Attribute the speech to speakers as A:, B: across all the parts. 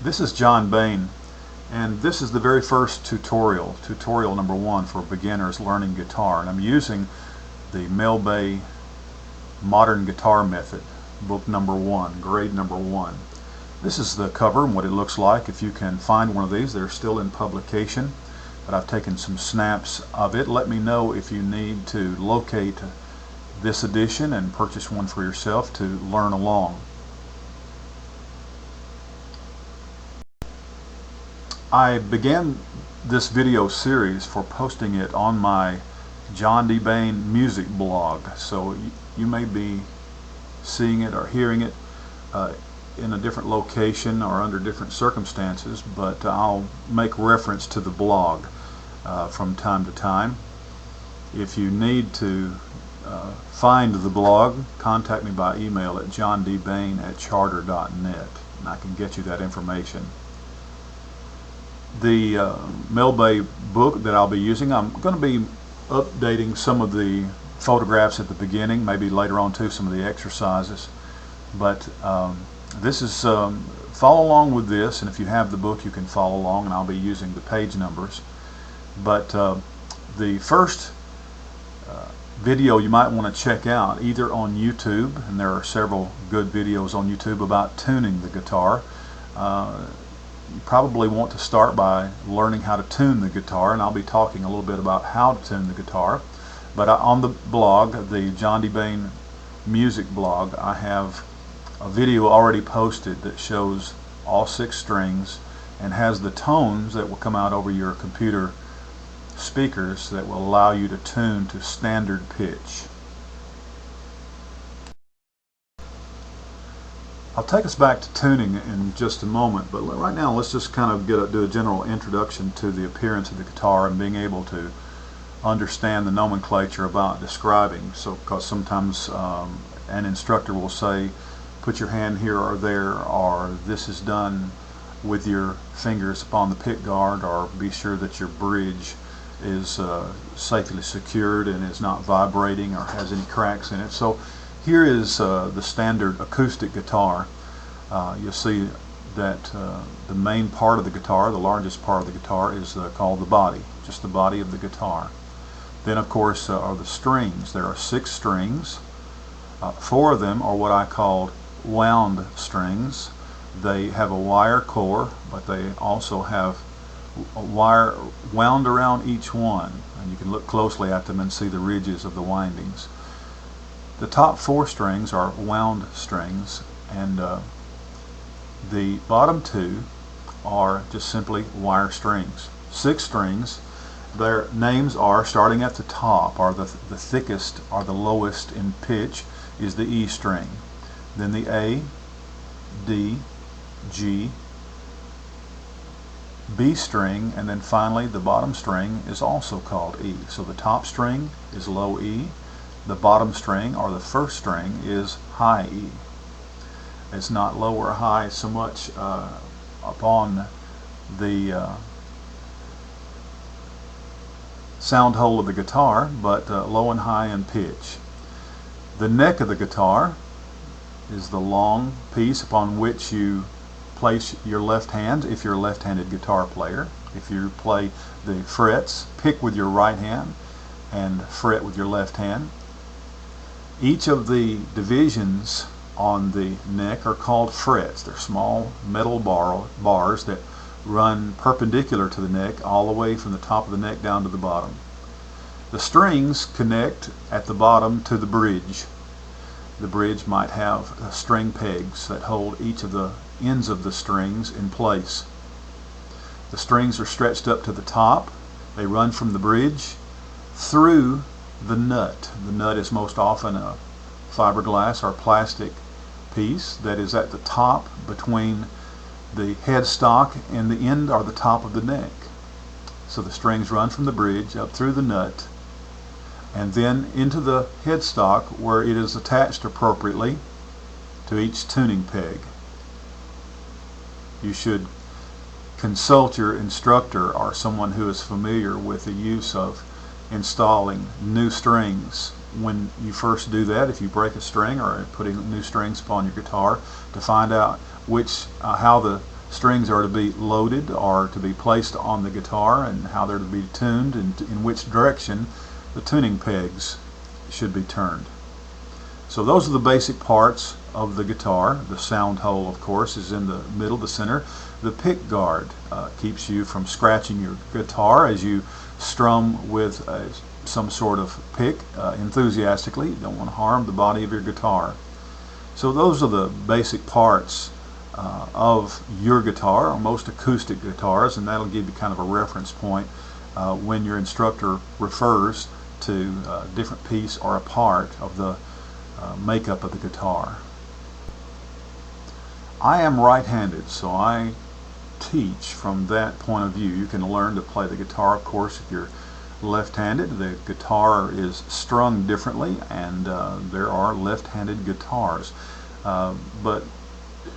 A: This is John Bain, and this is the very first tutorial number 1 for beginners learning guitar, and I'm using the Mel Bay Modern Guitar Method, book number 1, grade number 1. This is the cover and what it looks like. If you can find one of these, they're still in publication, but I've taken some snaps of it. Let me know if you need to locate this edition and purchase one for yourself to learn along. I began this video series for posting it on my John D. Bain music blog, so you may be seeing it or hearing it in a different location or under different circumstances, but I'll make reference to the blog from time to time. If you need to find the blog, contact me by email at johndbain@charter.net, and I can get you that information. The Mel Bay book that I'll be using, I'm going to be updating some of the photographs at the beginning, maybe later on too some of the exercises, but this is follow along with this, and if you have the book you can follow along, and I'll be using the page numbers. But the first video you might want to check out either on YouTube, and there are several good videos on YouTube about tuning the guitar. You probably want to start by learning how to tune the guitar, and I'll be talking a little bit about how to tune the guitar. But on the blog, the John D. Bain music blog, I have a video already posted that shows all 6 strings and has the tones that will come out over your computer speakers that will allow you to tune to standard pitch. I'll take us back to tuning in just a moment, but right now let's just kind of do a general introduction to the appearance of the guitar and being able to understand the nomenclature about describing. So, because sometimes an instructor will say, put your hand here or there, or this is done with your fingers upon the pick guard, or be sure that your bridge is safely secured and is not vibrating or has any cracks in it. So here is the standard acoustic guitar. You'll see that the main part of the guitar, the largest part of the guitar, is called the body, just the body of the guitar. Then of course are the strings. There are 6 strings. 4 of them are what I call wound strings. They have a wire core, but they also have a wire wound around each one, and you can look closely at them and see the ridges of the windings. The top 4 strings are wound strings, and the bottom 2 are just simply wire strings. 6 strings, their names are, starting at the top, are the thickest or the lowest in pitch is the E string, then the A, D, G, B string, and then finally the bottom string is also called E. So the top string is low E, the bottom string or the first string is high E. It's not low or high so much upon the sound hole of the guitar, but low and high in pitch. The neck of the guitar is the long piece upon which you place your left hand if you're a left-handed guitar player. If you play the frets, pick with your right hand and fret with your left hand. Each of the divisions on the neck are called frets. They're small metal bars that run perpendicular to the neck all the way from the top of the neck down to the bottom. The strings connect at the bottom to the bridge. The bridge might have string pegs that hold each of the ends of the strings in place. The strings are stretched up to the top. They run from the bridge through the nut. The nut is most often a fiberglass or plastic piece that is at the top between the headstock and the end or the top of the neck. So the strings run from the bridge up through the nut and then into the headstock, where it is attached appropriately to each tuning peg. You should consult your instructor or someone who is familiar with the use of installing new strings. When you first do that, if you break a string or putting new strings upon your guitar, to find out how the strings are to be loaded or to be placed on the guitar, and how they're to be tuned, and in which direction the tuning pegs should be turned. So those are the basic parts of the guitar. The sound hole, of course, is in the middle, the center. The pick guard keeps you from scratching your guitar as you strum with some sort of pick enthusiastically. You don't want to harm the body of your guitar. So those are the basic parts of your guitar, or most acoustic guitars, and that'll give you kind of a reference point when your instructor refers to a different piece or a part of the makeup of the guitar. I am right-handed, so I teach from that point of view. You can learn to play the guitar, of course, if you're left-handed. The guitar is strung differently, and there are left-handed guitars. But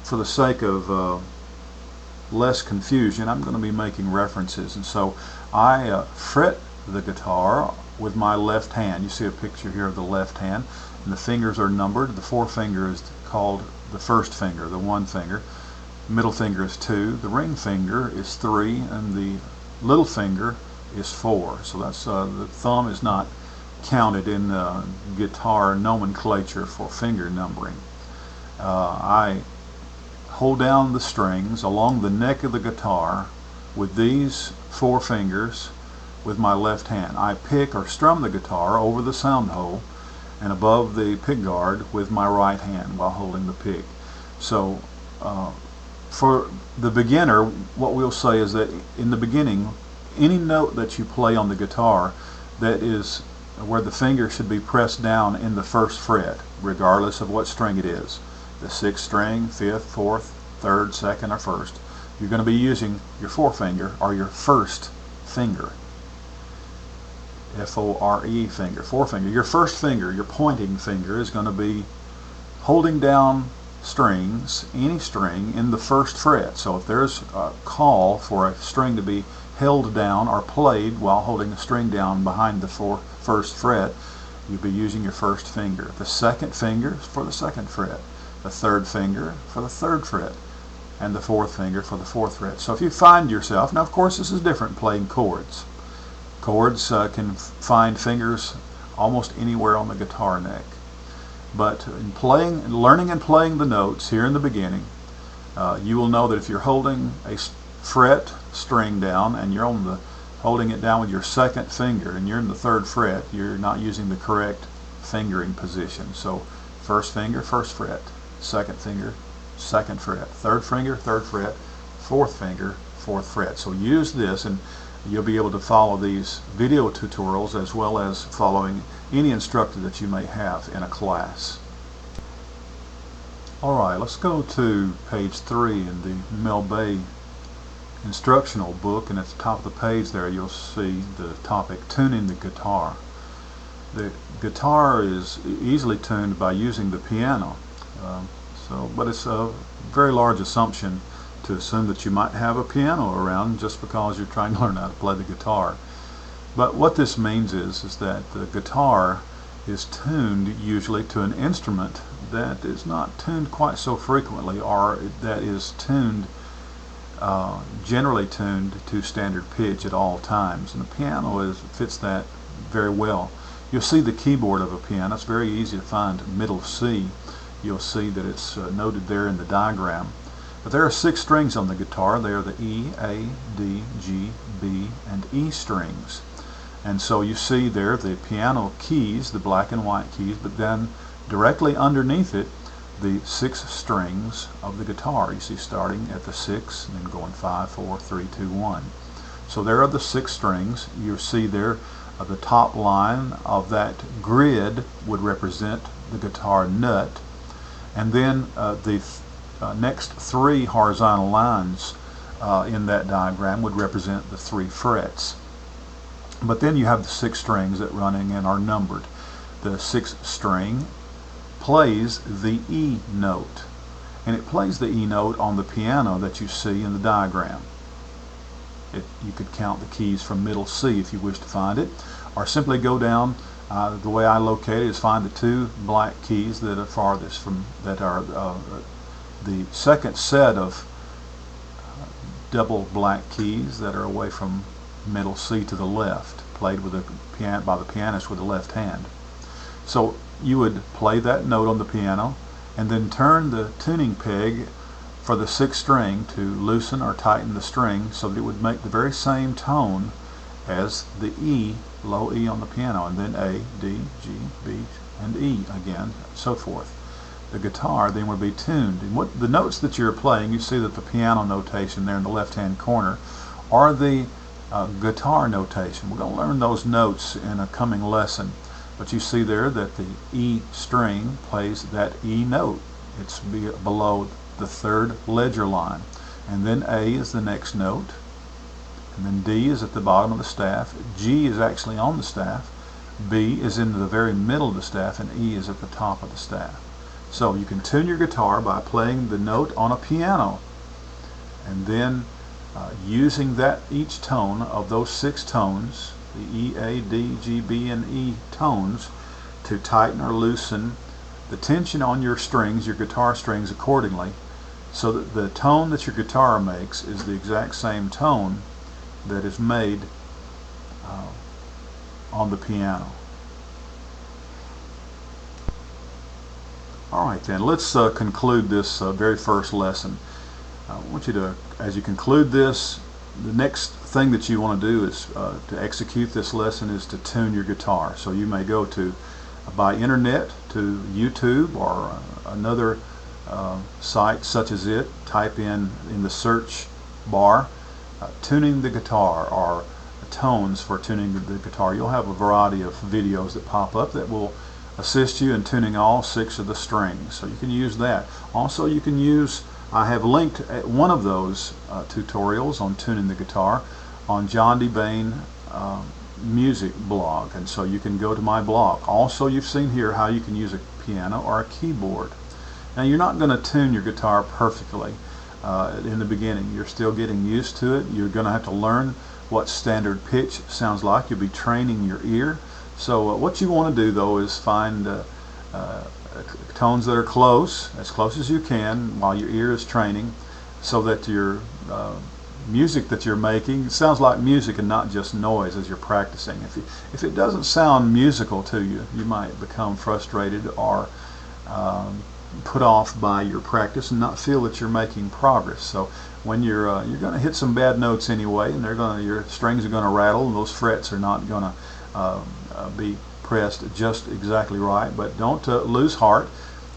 A: for the sake of less confusion, I'm going to be making references, and so I fret the guitar with my left hand. You see a picture here of the left hand, and the fingers are numbered. The forefinger is called the first finger, the one finger. Middle finger is 2, the ring finger is 3, and the little finger is 4. So that's the thumb is not counted in guitar nomenclature for finger numbering. I hold down the strings along the neck of the guitar with these 4 fingers with my left hand. I pick or strum the guitar over the sound hole and above the pick guard with my right hand while holding the pick. So for the beginner, what we'll say is that in the beginning, any note that you play on the guitar that is where the finger should be pressed down in the first fret, regardless of what string it is, the 6th string, 5th, 4th, 3rd, 2nd, or 1st, you're going to be using your forefinger or your first finger. F-O-R-E finger, forefinger. Your first finger, your pointing finger, is going to be holding down strings, any string, in the first fret. So if there's a call for a string to be held down or played while holding a string down behind the first fret, you'll be using your first finger. The second finger is for the 2nd fret, the 3rd finger for the 3rd fret, and the 4th finger for the 4th fret. So if you find yourself, now of course this is different playing chords. Chords can find fingers almost anywhere on the guitar neck. But in learning and playing the notes here in the beginning, you will know that if you're holding a fret string down and you're holding it down with your 2nd finger and you're in the 3rd fret, you're not using the correct fingering position. So 1st finger, 1st fret, 2nd finger, 2nd fret, 3rd finger, 3rd fret, 4th finger, 4th fret. So use this, and you'll be able to follow these video tutorials as well as following any instructor that you may have in a class. Alright, let's go to page 3 in the Mel Bay instructional book, and at the top of the page there you'll see the topic Tuning the Guitar. The guitar is easily tuned by using the piano, but it's a very large assumption to assume that you might have a piano around just because you're trying to learn how to play the guitar. But what this means is that the guitar is tuned usually to an instrument that is not tuned quite so frequently, or that is tuned, generally tuned to standard pitch at all times. And the piano fits that very well. You'll see the keyboard of a piano. It's very easy to find middle C. You'll see that it's noted there in the diagram. But there are 6 strings on the guitar. They are the E, A, D, G, B, and E strings. And so you see there the piano keys, the black and white keys, but then directly underneath it, the 6 strings of the guitar. You see starting at the 6 and then going 5, 4, 3, 2, 1. So there are the 6 strings. You see there the top line of that grid would represent the guitar nut, and then the next 3 horizontal lines in that diagram would represent the 3 frets. But then you have the 6 strings that running and are numbered. The 6th string plays the E note, and it plays the E note on the piano that you see in the diagram. You could count the keys from middle C if you wish to find it, or simply go down. The way I locate it is find the 2 black keys that are farthest from, that are the second set of double black keys that are away from middle C to the left, played with by the pianist with the left hand. So you would play that note on the piano and then turn the tuning peg for the sixth string to loosen or tighten the string so that it would make the very same tone as the E, low E on the piano, and then A, D, G, B, and E again, so forth. The guitar then would be tuned. And what the notes that you're playing, you see that the piano notation there in the left-hand corner are the guitar notation. We're going to learn those notes in a coming lesson. But you see there that the E string plays that E note. It's below the third ledger line. And then A is the next note. And then D is at the bottom of the staff. G is actually on the staff. B is in the very middle of the staff. And E is at the top of the staff. So you can tune your guitar by playing the note on a piano. And then using that each tone of those six tones, the E, A, D, G, B, and E tones, to tighten or loosen the tension on your strings, your guitar strings, accordingly, so that the tone that your guitar makes is the exact same tone that is made on the piano. Alright then, let's conclude this very first lesson. I want you to, as you conclude this, the next thing that you want to do is to execute this lesson is to tune your guitar. So you may go to by internet to YouTube or another site such as it, type in the search bar tuning the guitar or tones for tuning the guitar. You'll have a variety of videos that pop up that will assist you in tuning all six of the strings. So you can use that. Also you can use, I have linked one of those tutorials on tuning the guitar on John D. Bain music blog, and so you can go to my blog. Also, you've seen here how you can use a piano or a keyboard. Now you're not going to tune your guitar perfectly in the beginning. You're still getting used to it. You're going to have to learn what standard pitch sounds like. You'll be training your ear. So what you want to do though is find tones that are close, as close as you can while your ear is training, so that your music that you're making sounds like music and not just noise as you're practicing. If it doesn't sound musical to you, you might become frustrated or put off by your practice and not feel that you're making progress. So when you're going to hit some bad notes anyway, and your strings are going to rattle, and those frets are not going to be pressed just exactly right. But don't lose heart.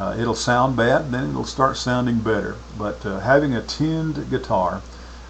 A: It'll sound bad, then it'll start sounding better. But having a tuned guitar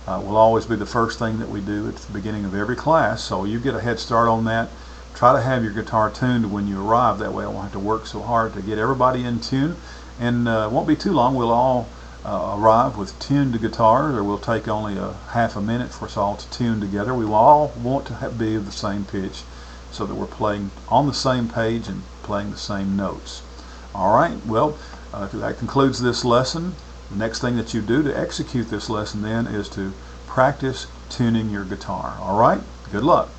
A: will always be the first thing that we do at the beginning of every class. So you get a head start on that. Try to have your guitar tuned when you arrive. That way I won't have to work so hard to get everybody in tune. And it won't be too long. We'll all arrive with tuned guitars, or we'll take only a half a minute for us all to tune together. We will all want to be of the same pitch so that we're playing on the same page and playing the same notes. Alright, well, that concludes this lesson. The next thing that you do to execute this lesson then is to practice tuning your guitar. Alright, good luck.